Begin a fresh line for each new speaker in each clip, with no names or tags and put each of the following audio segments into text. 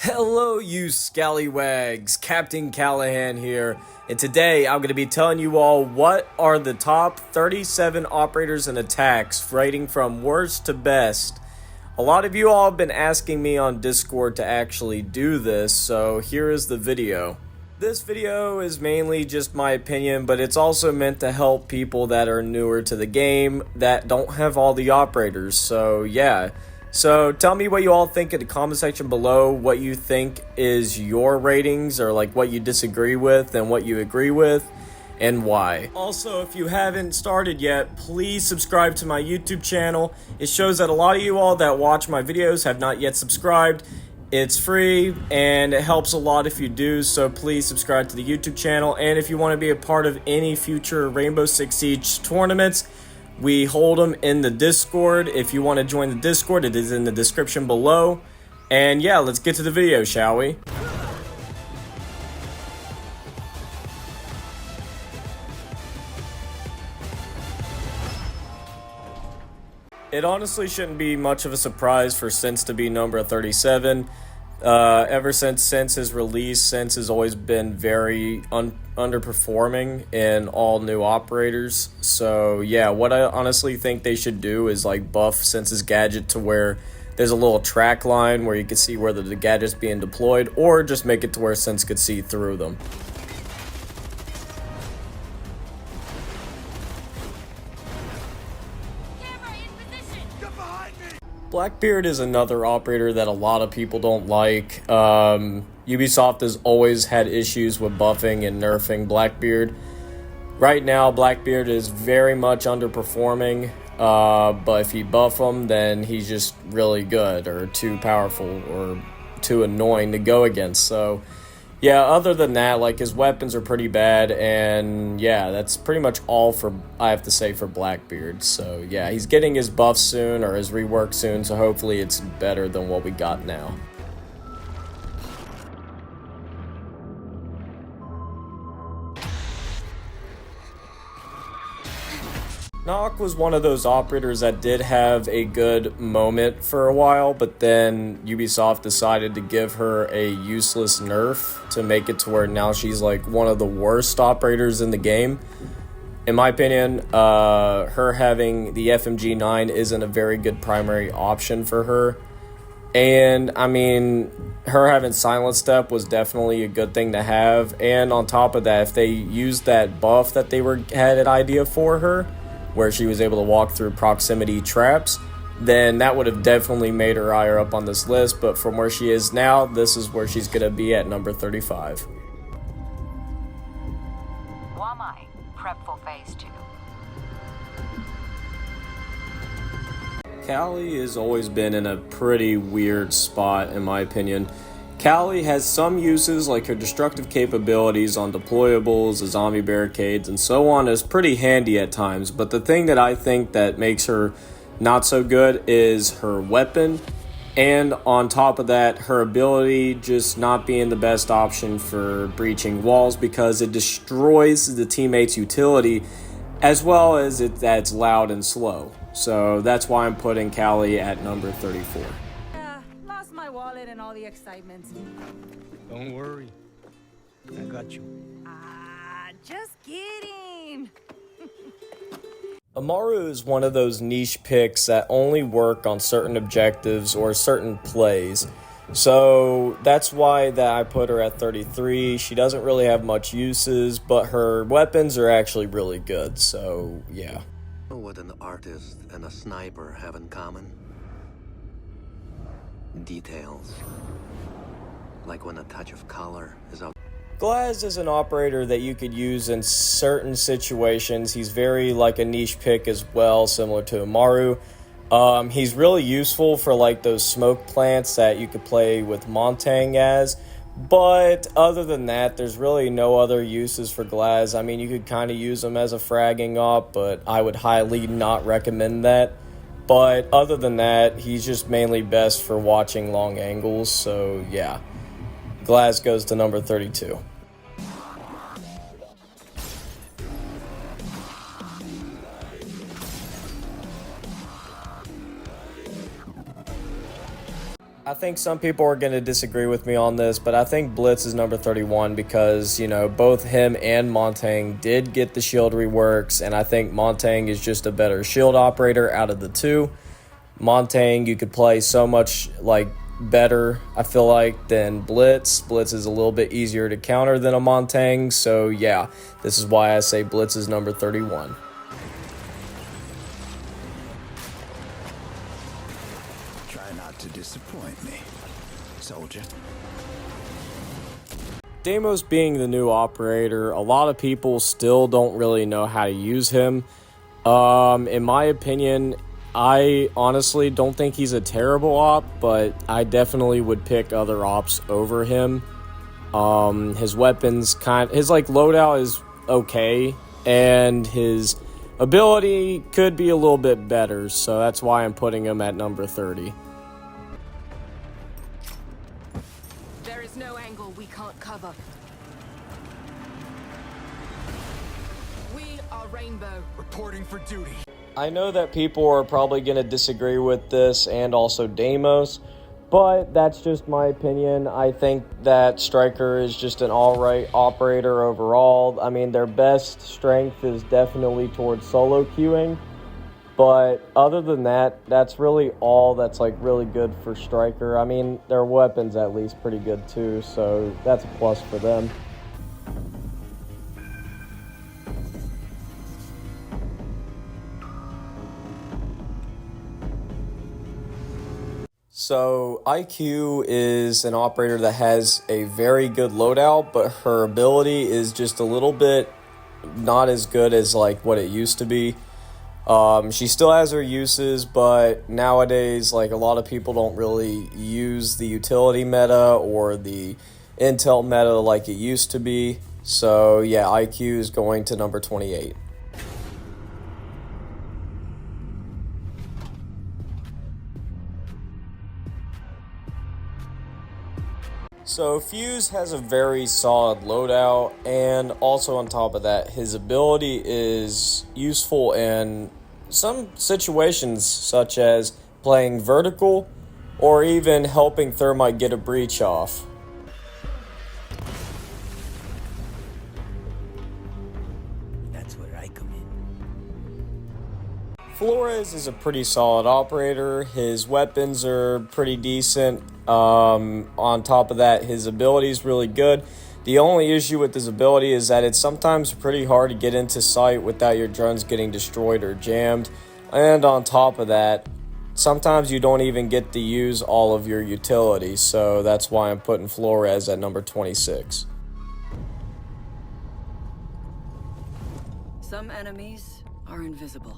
Hello, you scallywags. Captain Callahan here, and today I'm going to be telling you all what are the top 37 operators and attacks, rating from worst to best. A lot of you all have been asking me on Discord to actually do this, so here is the video. This video is mainly just my opinion, but it's also meant to help people that are newer to the game that don't have all the operators, so yeah. So tell me what you all think in the comment section below, what you think is your ratings, or like what you disagree with and what you agree with, and why. Also, if you haven't started yet, please subscribe to my YouTube channel. It shows that a lot of you all that watch my videos have not yet subscribed. It's free, and it helps a lot if you do, so please subscribe to the YouTube channel. And if you want to be a part of any future Rainbow Six Siege tournaments, we hold them in the Discord. If you want to join the Discord, it is in the description below. And yeah, let's get to the video, shall we? It honestly shouldn't be much of a surprise for Sense to be number 37. Ever since his release, Sense has always been very underperforming in all new operators. So yeah, what I honestly think they should do is like buff Sense's gadget to where there's a little track line where you can see whether the gadget's being deployed, or just make it to where Sense could see through them. Blackbeard is another operator that a lot of people don't like. Ubisoft has always had issues with buffing and nerfing Blackbeard. Right now, Blackbeard is very much underperforming, but if you buff him, then he's just really good, or too powerful, or too annoying to go against. So yeah, other than that, like, his weapons are pretty bad, and yeah, that's pretty much all for I have to say for Blackbeard. So yeah, he's getting his buff soon, or his rework soon, so hopefully it's better than what we got now. Nock was one of those operators that did have a good moment for a while, but then Ubisoft decided to give her a useless nerf to make it to where now she's like one of the worst operators in the game. In my opinion, her having the FMG9 isn't a very good primary option for her. And I mean, her having Silent Step was definitely a good thing to have. And on top of that, if they used that buff that they had an idea for her, where she was able to walk through proximity traps, then that would have definitely made her higher up on this list. But from where she is now, this is where she's going to be at number 35.
Wamai, prep for phase 2.
Callie has always been in a pretty weird spot, in my opinion. Callie has some uses, like her destructive capabilities on deployables, the zombie barricades, and so on, is pretty handy at times. But the thing that I think that makes her not so good is her weapon. And on top of that, her ability just not being the best option for breaching walls, because it destroys the teammate's utility, as well as that's loud and slow. So that's why I'm putting Callie at number 34.
My wallet and all the excitement.
Don't worry, I got you.
Just kidding.
Amaru is one of those niche picks that only work on certain objectives or certain plays. So that's why that I put her at 33. She doesn't really have much uses, but her weapons are actually really good. So yeah.
What an artist and a sniper have in common? Details. Like when a touch of color is up.
Glaz is an operator that you could use in certain situations. He's very like a niche pick as well, similar to Amaru. He's really useful for like those smoke plants that you could play with Montang as. But other than that, there's really no other uses for Glaz. I mean, you could kind of use him as a fragging op, but I would highly not recommend that. But other than that, he's just mainly best for watching long angles. So yeah, Glaz goes to number 32. I think some people are going to disagree with me on this, but I think Blitz is number 31 because, you know, both him and Montang did get the shield reworks, and I think Montang is just a better shield operator out of the two. Montang, you could play so much, like, better, I feel like, than Blitz. Blitz is a little bit easier to counter than a Montang, so yeah, this is why I say Blitz is number 31.
Try not to disappoint me, soldier.
Damos being the new operator, a lot of people still don't really know how to use him. In my opinion, I honestly don't think he's a terrible op, but I definitely would pick other ops over him. His weapons his like loadout is okay, and his ability could be a little bit better, so that's why I'm putting him at number 30.
There is no angle we can't cover. We are Rainbow.
Reporting for duty.
I know that people are probably going to disagree with this and also Damos, but that's just my opinion. I think that Striker is just an alright operator overall. I mean, their best strength is definitely towards solo queuing, but other than that, that's really all that's like really good for Striker. I mean, their weapons at least pretty good too, so that's a plus for them. So IQ is an operator that has a very good loadout, but her ability is just a little bit not as good as like what it used to be. She still has her uses, but nowadays like a lot of people don't really use the utility meta or the intel meta like it used to be. So yeah, IQ is going to number 28. So Fuse has a very solid loadout, and also on top of that, his ability is useful in some situations, such as playing vertical or even helping Thermite get a breach off.
That's where I come in.
Flores is a pretty solid operator. His weapons are pretty decent. On top of that, his ability is really good. The only issue with his ability is that it's sometimes pretty hard to get into sight without your drones getting destroyed or jammed. And on top of that, sometimes you don't even get to use all of your utility. So that's why I'm putting Flores at number 26.
Some enemies are invisible,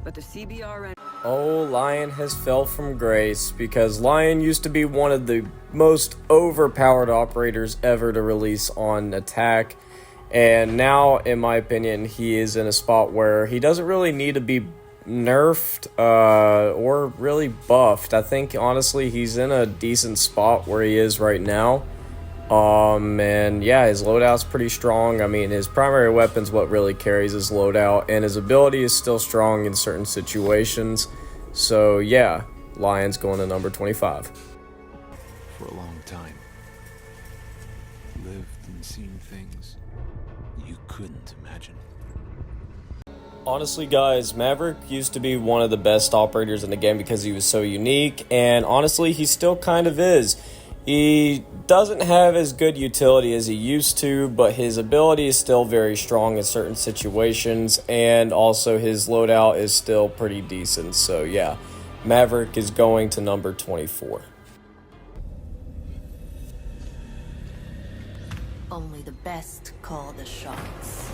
but the CBR.
Oh, Lion has fell from grace, because Lion used to be one of the most overpowered operators ever to release on attack, and now, in my opinion, he is in a spot where he doesn't really need to be nerfed or really buffed. I think, honestly, he's in a decent spot where he is right now. And yeah, his loadout's pretty strong. I mean, his primary weapon's what really carries his loadout, and his ability is still strong in certain situations. So yeah, Lion's going to number 25.
For a long time, lived and seen things you couldn't imagine.
Honestly, guys, Maverick used to be one of the best operators in the game because he was so unique, and honestly, he still kind of is. He doesn't have as good utility as he used to, but his ability is still very strong in certain situations, and also his loadout is still pretty decent. So yeah, Maverick is going to number 24.
Only the best call the shots.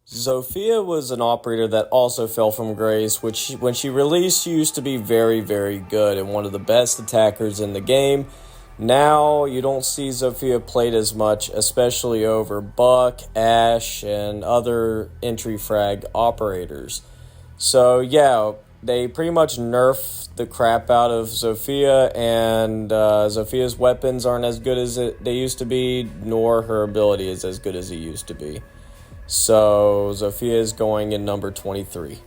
Zophia was an operator that also fell from grace, which when she released, she used to be very, very good and one of the best attackers in the game. Now, you don't see Zophia played as much, especially over Buck, Ash, and other entry frag operators. So, yeah, they pretty much nerfed the crap out of Zophia, and Zophia's weapons aren't as good as they used to be, nor her ability is as good as it used to be. So, Zophia is going in number 23.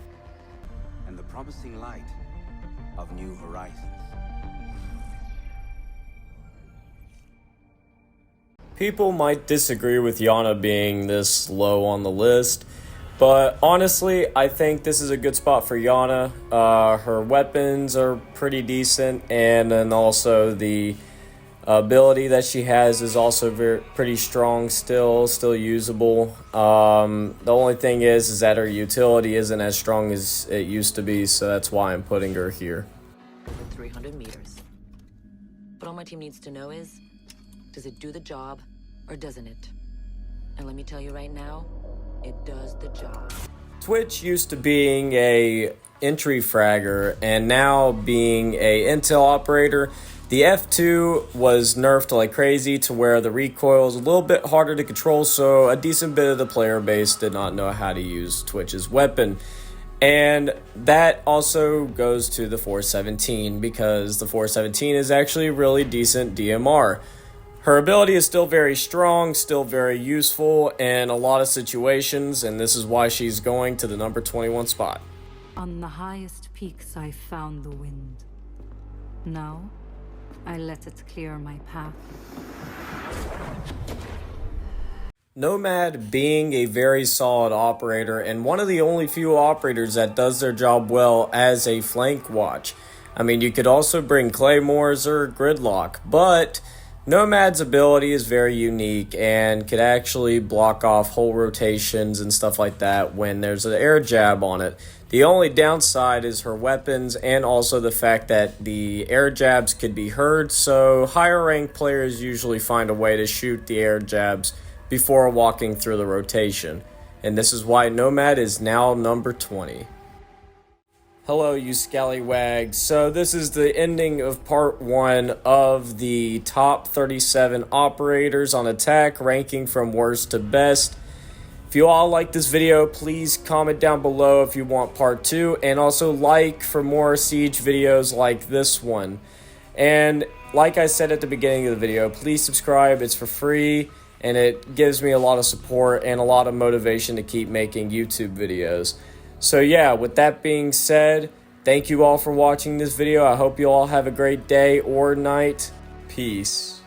And the
promising light of new horizons.
People might disagree with Yana being this low on the list, but honestly, I think this is a good spot for Yana. Her weapons are pretty decent, and then also the ability that she has is also pretty strong still usable. The only thing is that her utility isn't as strong as it used to be, so that's why I'm putting her here.
Over 300 meters. What all my team needs to know is, does it do the job or doesn't it? And let me tell you right now, it does the job.
Twitch used to being a entry fragger and now being a intel operator. The F2 was nerfed like crazy to where the recoil is a little bit harder to control, so a decent bit of the player base did not know how to use Twitch's weapon. And that also goes to the 417 because the 417 is actually a really decent DMR. Her ability is still very strong, still very useful in a lot of situations, and this is why she's going to the number 21 spot.
On the highest peaks I found the wind. Now, I let it clear my path.
Nomad being a very solid operator and one of the only few operators that does their job well as a flank watch. I mean, you could also bring claymores or gridlock, but Nomad's ability is very unique and could actually block off whole rotations and stuff like that when there's an air jab on it. The only downside is her weapons and also the fact that the air jabs could be heard, so higher ranked players usually find a way to shoot the air jabs before walking through the rotation. And this is why Nomad is now number 20. Hello, you scallywags. So this is the ending of part 1 of the top 37 operators on attack, ranking from worst to best. If you all like this video, please comment down below if you want part 2, and also like for more Siege videos like this one. And like I said at the beginning of the video, please subscribe. It's for free, and it gives me a lot of support and a lot of motivation to keep making YouTube videos. So yeah, with that being said, thank you all for watching this video. I hope you all have a great day or night. Peace.